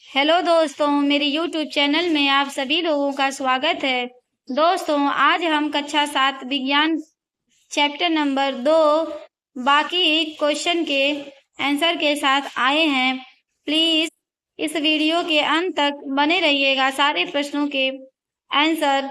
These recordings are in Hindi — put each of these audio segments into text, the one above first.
हेलो दोस्तों, मेरे YouTube चैनल में आप सभी लोगों का स्वागत है। दोस्तों, आज हम कक्षा 7 विज्ञान चैप्टर नंबर 2 बाकी क्वेश्चन के आंसर के साथ आए हैं। प्लीज इस वीडियो के अंत तक बने रहिएगा। सारे प्रश्नों के आंसर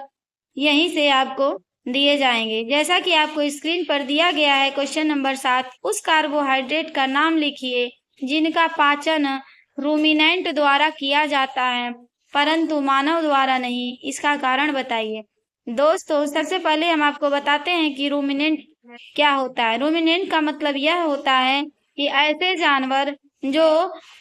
यहीं से आपको दिए जाएंगे। जैसा कि आपको स्क्रीन पर दिया गया है, क्वेश्चन नंबर 7, उस कार्बोहाइड्रेट का नाम लिखिए जिनका पाचन रूमिनेंट द्वारा किया जाता है परंतु मानव द्वारा नहीं। इसका कारण बताइए। दोस्तों, सबसे पहले हम आपको बताते हैं कि रूमिनेंट क्या होता है। रूमिनेंट का मतलब यह होता है कि ऐसे जानवर जो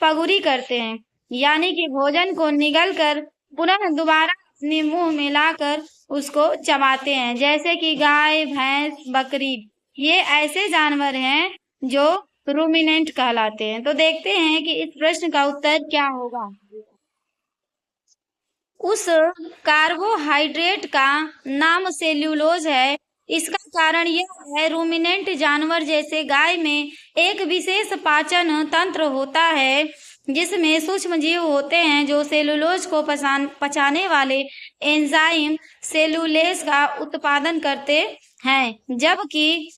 पगुरी करते हैं, यानी कि भोजन को निगल कर पुनः दोबारा अपने मुंह में लाकर उसको चबाते हैं, जैसे कि गाय, भैंस, बकरी। ये ऐसे जानवर हैं जो रूमिनेंट कहलाते हैं। तो देखते हैं कि इस प्रश्न का उत्तर क्या होगा। उस कार्बोहाइड्रेट का नाम सेल्यूलोज है। इसका कारण यह है, रूमिनेंट जानवर जैसे गाय में एक विशेष पाचन तंत्र होता है जिसमें सूक्ष्म जीव होते हैं जो सेल्यूलोज को पचाने वाले एंजाइम सेल्यूलेज का उत्पादन करते हैं, जबकि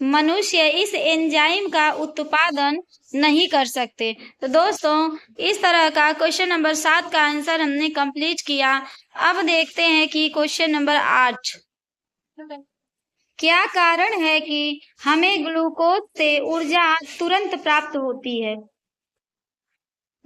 मनुष्य इस एंजाइम का उत्पादन नहीं कर सकते। तो दोस्तों, इस तरह का क्वेश्चन नंबर 7 का आंसर हमने कंप्लीट किया। अब देखते हैं कि क्वेश्चन नंबर 8, क्या कारण है कि हमें ग्लूकोज से ऊर्जा तुरंत प्राप्त होती है।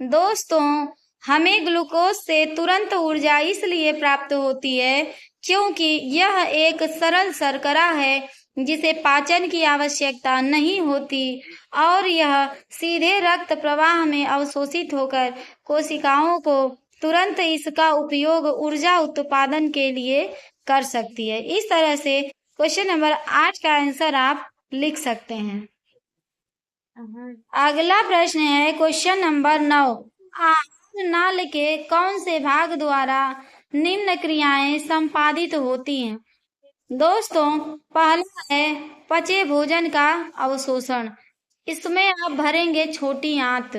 दोस्तों, हमें ग्लूकोज से तुरंत ऊर्जा इसलिए प्राप्त होती है क्योंकि यह एक सरल शर्करा है जिसे पाचन की आवश्यकता नहीं होती और यह सीधे रक्त प्रवाह में अवशोषित होकर कोशिकाओं को तुरंत इसका उपयोग ऊर्जा उत्पादन के लिए कर सकती है। इस तरह से क्वेश्चन नंबर 8 का आंसर आप लिख सकते हैं। अगला प्रश्न है क्वेश्चन नंबर 9, आहार नाल के कौन से भाग द्वारा निम्न क्रियाएं संपादित होती हैं। दोस्तों, पहला है पचे भोजन का अवशोषण। इसमें आप भरेंगे छोटी आंत।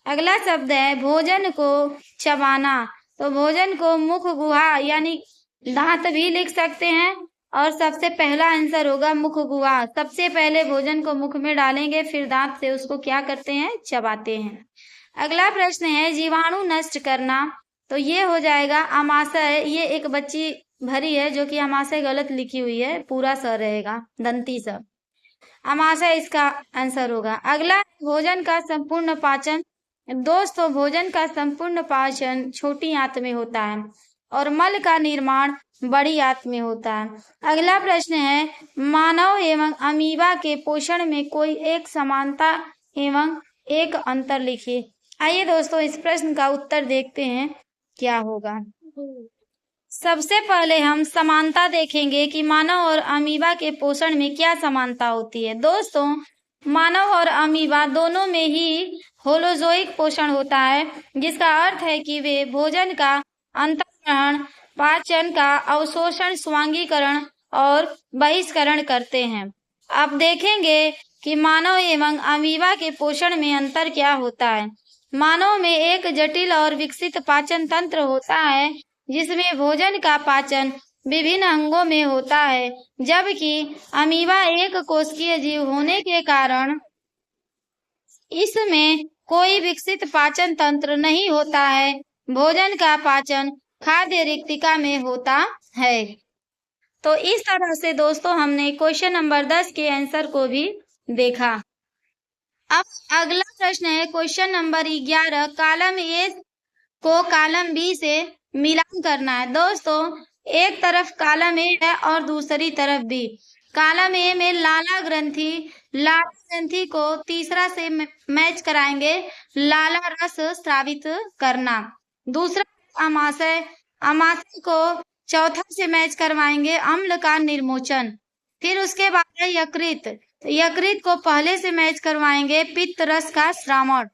अगला शब्द है भोजन को चबाना। तो भोजन को मुख गुहा यानी दांत भी लिख सकते हैं और सबसे पहला आंसर होगा मुख गुहा। सबसे पहले भोजन को मुख में डालेंगे, फिर दांत से उसको क्या करते हैं, चबाते हैं। अगला प्रश्न है जीवाणु नष्ट करना। तो ये हो जाएगा आमाशय। ये एक बच्ची भरी है जो कि आमाशय गलत लिखी हुई है, पूरा स रहेगा, दंती स। आमाशय इसका आंसर होगा। अगला भोजन का संपूर्ण पाचन। दोस्तों, भोजन का संपूर्ण पाचन छोटी आंत में होता है और मल का निर्माण बड़ी आंत में होता है। अगला प्रश्न है मानव एवं अमीबा के पोषण में कोई एक समानता एवं एक अंतर लिखिए। आइए दोस्तों, इस प्रश्न का उत्तर देखते हैं क्या होगा। सबसे पहले हम समानता देखेंगे कि मानव और अमीबा के पोषण में क्या समानता होती है। दोस्तों, मानव और अमीबा दोनों में ही होलोजोइक पोषण होता है, जिसका अर्थ है कि वे भोजन का अंतःग्रहण, पाचन का अवशोषण, स्वांगीकरण और बहिष्करण करते हैं। अब देखेंगे कि मानव एवं अमीबा के पोषण में अंतर क्या होता है। मानव में एक जटिल और विकसित पाचन तंत्र होता है जिसमें भोजन का पाचन विभिन्न अंगों में होता है, जबकि अमीबा एक कोशिकीय जीव होने के कारण इसमें कोई विकसित पाचन तंत्र नहीं होता है। भोजन का पाचन खाद्य रिक्तिका में होता है। तो इस तरह से दोस्तों हमने क्वेश्चन नंबर 10 के आंसर को भी देखा। अब अगला प्रश्न है क्वेश्चन नंबर 11, कॉलम ए को कॉलम बी से मिलान करना है। दोस्तों, एक तरफ कॉलम ए है और दूसरी तरफ बी। कॉलम ए में लाला ग्रंथि को तीसरा से मैच कराएंगे, लाला रस स्रावित करना। दूसरा अमाशय को चौथा से मैच करवाएंगे, अम्ल का निर्मोचन। फिर उसके बाद है यकृत। यकृत को पहले से मैच करवाएंगे, पित्त रस का श्रावण।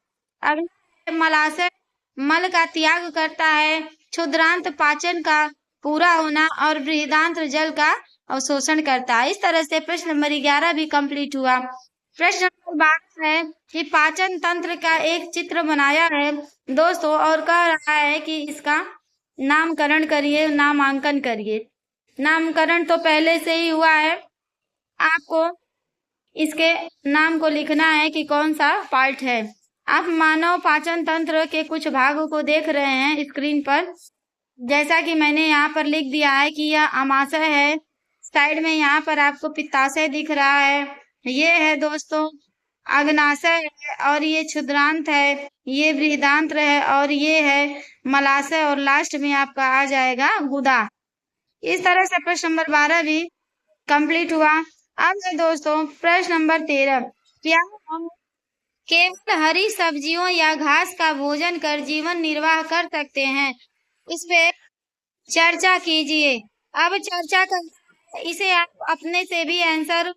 अगला मलाशय मल का त्याग करता है, क्षुद्रांत पाचन का पूरा होना और बृहदांत्र जल का अवशोषण करता है। इस तरह से प्रश्न नंबर 11 भी कंप्लीट हुआ। प्रश्न नंबर 12 है कि पाचन तंत्र का एक चित्र बनाया है दोस्तों और कह रहा है कि इसका नामकरण करिए, नामांकन करिए। नामकरण तो पहले से ही हुआ है, आपको इसके नाम को लिखना है कि कौन सा पार्ट है। आप मानव पाचन तंत्र के कुछ भागों को देख रहे हैं स्क्रीन पर, जैसा कि मैंने यहाँ पर लिख दिया है कि यह आमाशय है। साइड में यहाँ पर आपको पित्ताशय दिख रहा है, ये है दोस्तों अग्नाशय है, और ये क्षुद्रांत है, ये बृहदांत्र है, और ये है मलाशय, और लास्ट में आपका आ जाएगा गुदा। इस तरह से प्रश्न नंबर 12 भी कंप्लीट हुआ। अब है दोस्तों प्रश्न नंबर 13, क्या हम केवल हरी सब्जियों या घास का भोजन कर जीवन निर्वाह कर सकते हैं? इस पे चर्चा कीजिए। अब चर्चा कर, इसे आप अपने से भी आंसर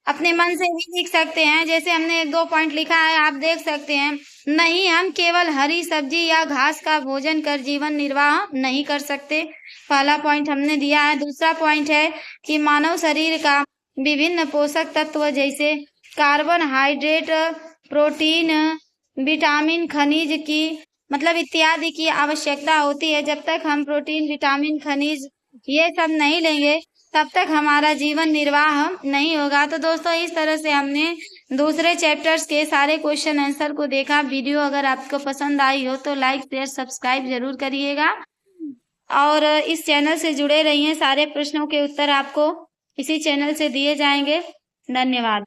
अपने मन से भी लिख सकते हैं। जैसे हमने 1-2 पॉइंट लिखा है, आप देख सकते हैं। नहीं, हम केवल हरी सब्जी या घास का भोजन कर जीवन निर्वाह नहीं कर सकते, पहला पॉइंट हमने दिया है। दूसरा पॉइंट है कि मानव शरीर का विभिन्न पोषक तत्व जैसे कार्बोहाइड्रेट, प्रोटीन, विटामिन, खनिज की मतलब इत्यादि की आवश्यकता होती है। जब तक हम प्रोटीन, विटामिन, खनिज ये सब नहीं लेंगे तब तक हमारा जीवन निर्वाह नहीं होगा। तो दोस्तों इस तरह से हमने दूसरे चैप्टर्स के सारे क्वेश्चन आंसर को देखा। वीडियो अगर आपको पसंद आई हो तो लाइक, शेयर, सब्सक्राइब जरूर करिएगा और इस चैनल से जुड़े रहिए। सारे प्रश्नों के उत्तर आपको इसी चैनल से दिए जाएंगे। धन्यवाद।